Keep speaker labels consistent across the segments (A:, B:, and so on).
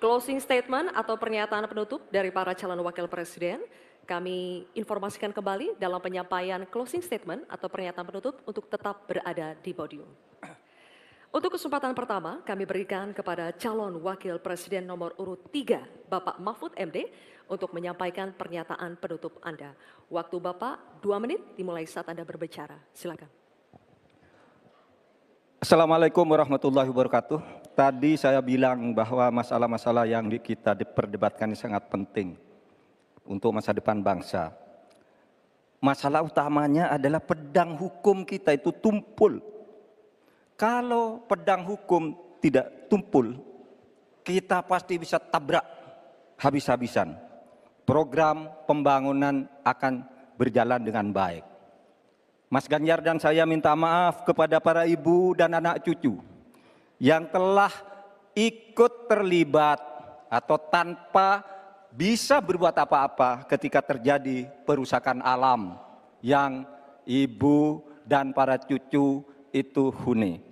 A: closing statement atau pernyataan penutup dari para calon wakil presiden. Kami informasikan kembali dalam penyampaian closing statement atau pernyataan penutup untuk tetap berada di podium. Untuk kesempatan pertama, kami berikan kepada calon wakil presiden nomor urut 3, Bapak Mahfud MD, untuk menyampaikan pernyataan penutup Anda. Waktu Bapak 2 menit dimulai saat Anda berbicara. Silakan.
B: Assalamualaikum warahmatullahi wabarakatuh. Tadi saya bilang bahwa masalah-masalah yang kita diperdebatkan ini sangat penting untuk masa depan bangsa. Masalah utamanya adalah pedang hukum kita itu tumpul. Kalau pedang hukum tidak tumpul, kita pasti bisa tabrak habis-habisan. Program pembangunan akan berjalan dengan baik. Mas Ganjar dan saya minta maaf kepada para ibu dan anak cucu yang telah ikut terlibat atau tanpa bisa berbuat apa-apa ketika terjadi perusakan alam yang ibu dan para cucu itu huni.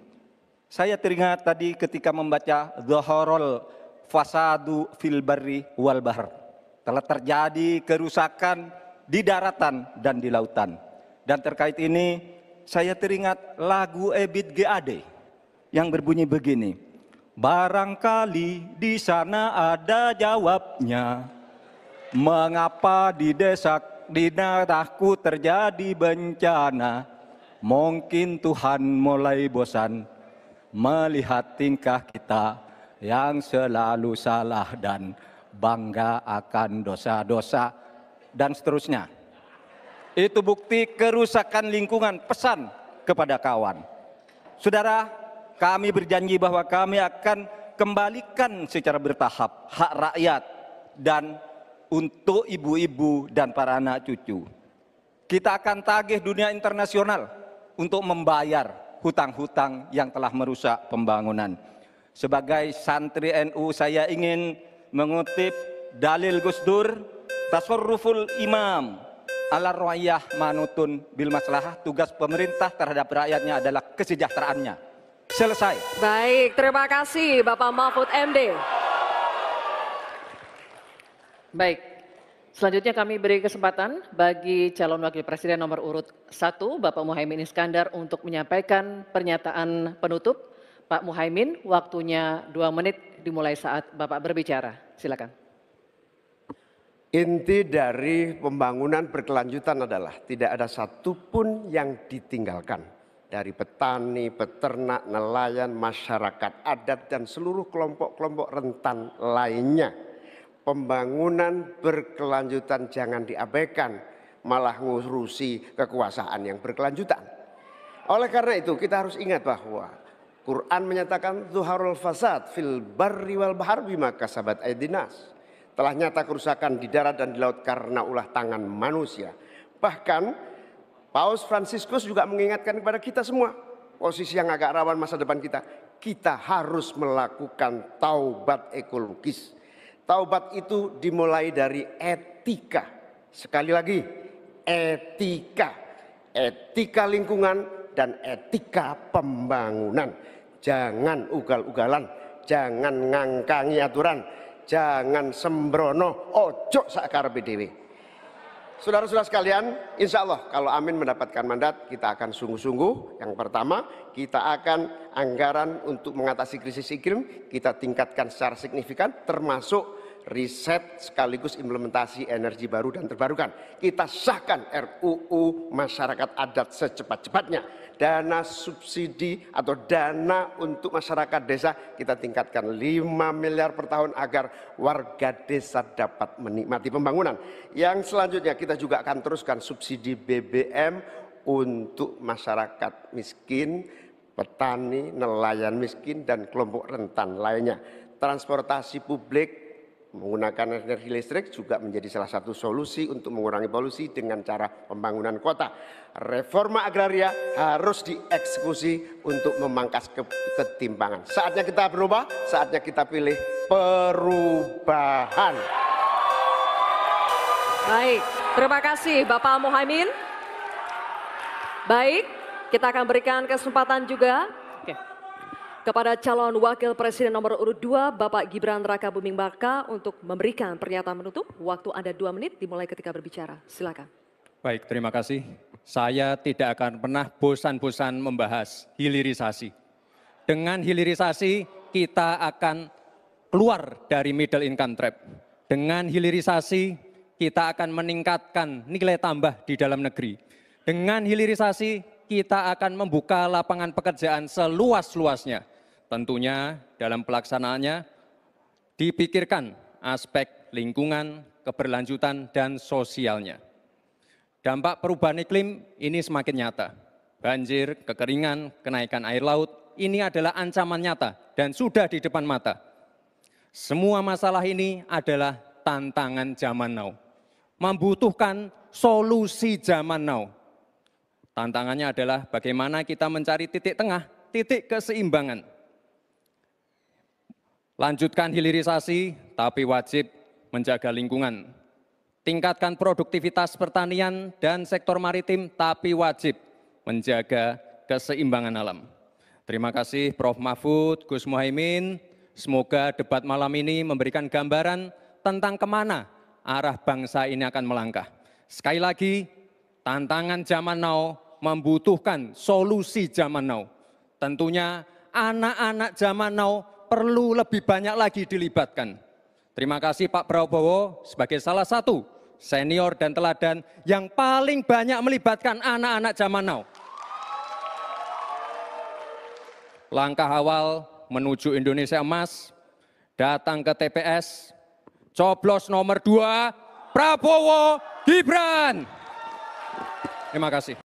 B: Saya teringat tadi ketika membaca Zaharul Fasadu fil Barri wal Bahr. Telah terjadi kerusakan di daratan dan di lautan. Dan terkait ini saya teringat lagu Ebit GAD yang berbunyi begini. Barangkali di sana ada jawabnya. Mengapa di daerahku terjadi bencana? Mungkin Tuhan mulai bosan melihat tingkah kita yang selalu salah dan bangga akan dosa-dosa dan seterusnya. Itu bukti kerusakan lingkungan, pesan kepada kawan. Saudara, kami berjanji bahwa kami akan kembalikan secara bertahap hak rakyat dan untuk ibu-ibu dan para anak cucu. Kita akan tagih dunia internasional untuk membayar hutang-hutang yang telah merusak pembangunan. Sebagai santri NU saya ingin mengutip dalil Gus Dur, tasarruful imam ala royah manutun bil maslahah, tugas pemerintah terhadap rakyatnya adalah kesejahteraannya. Selesai.
A: Baik, terima kasih Bapak Mahfud MD. Baik, selanjutnya kami beri kesempatan bagi calon wakil presiden nomor urut 1, Bapak Muhaimin Iskandar untuk menyampaikan pernyataan penutup. Pak Muhaimin, waktunya 2 menit dimulai saat Bapak berbicara. Silakan.
C: Inti dari pembangunan berkelanjutan adalah tidak ada satupun yang ditinggalkan. Dari petani, peternak, nelayan, masyarakat adat, dan seluruh kelompok-kelompok rentan lainnya. Pembangunan berkelanjutan jangan diabaikan, malah ngurusi kekuasaan yang berkelanjutan. Oleh karena itu kita harus ingat bahwa Quran menyatakan Zuharul fasad fil barri wal bahar bima kasabat aydinas. Telah nyata kerusakan di darat dan di laut karena ulah tangan manusia. Bahkan Paus Fransiskus juga mengingatkan kepada kita semua, posisi yang agak rawan masa depan kita. Kita harus melakukan taubat ekologis. Taubat itu dimulai dari etika. Sekali lagi, etika. Etika lingkungan dan etika pembangunan. Jangan ugal-ugalan, jangan ngangkangi aturan. Jangan sembrono, ojo sakarepe dhewe. Saudara-saudara sekalian, insya Allah kalau Amin mendapatkan mandat, kita akan sungguh-sungguh. Yang pertama, kita akan anggaran untuk mengatasi krisis iklim, kita tingkatkan secara signifikan, termasuk riset sekaligus implementasi energi baru dan terbarukan. Kita sahkan RUU masyarakat adat secepat-cepatnya. Dana subsidi atau dana untuk masyarakat desa kita tingkatkan 5 miliar per tahun agar warga desa dapat menikmati pembangunan. Yang selanjutnya kita juga akan teruskan subsidi BBM untuk masyarakat miskin, petani, nelayan miskin, dan kelompok rentan lainnya. Transportasi publik menggunakan energi listrik juga menjadi salah satu solusi untuk mengurangi polusi dengan cara pembangunan kota. Reforma agraria harus dieksekusi untuk memangkas ketimpangan. Saatnya kita berubah, saatnya kita pilih perubahan.
A: Baik, terima kasih Bapak Muhaimin. Baik, kita akan berikan kesempatan juga Kepada calon wakil presiden nomor urut 2, Bapak Gibran Rakabuming Raka untuk memberikan pernyataan penutup. Waktu Anda 2 menit dimulai ketika berbicara. Silakan.
D: Baik, terima kasih. Saya tidak akan pernah bosan-bosan membahas hilirisasi. Dengan hilirisasi kita akan keluar dari middle income trap. Dengan hilirisasi kita akan meningkatkan nilai tambah di dalam negeri. Dengan hilirisasi kita akan membuka lapangan pekerjaan seluas-luasnya. Tentunya dalam pelaksanaannya dipikirkan aspek lingkungan, keberlanjutan, dan sosialnya. Dampak perubahan iklim ini semakin nyata. Banjir, kekeringan, kenaikan air laut, ini adalah ancaman nyata dan sudah di depan mata. Semua masalah ini adalah tantangan zaman now. Membutuhkan solusi zaman now. Tantangannya adalah bagaimana kita mencari titik tengah, titik keseimbangan. Lanjutkan hilirisasi, tapi wajib menjaga lingkungan. Tingkatkan produktivitas pertanian dan sektor maritim, tapi wajib menjaga keseimbangan alam. Terima kasih Prof. Mahfud, Gus Muhaimin. Semoga debat malam ini memberikan gambaran tentang kemana arah bangsa ini akan melangkah. Sekali lagi, tantangan zaman now membutuhkan solusi zaman now. Tentunya anak-anak zaman now perlu lebih banyak lagi dilibatkan. Terima kasih Pak Prabowo sebagai salah satu senior dan teladan yang paling banyak melibatkan anak-anak zaman now. Langkah awal menuju Indonesia Emas, datang ke TPS, coblos nomor 2, Prabowo Gibran. Terima kasih.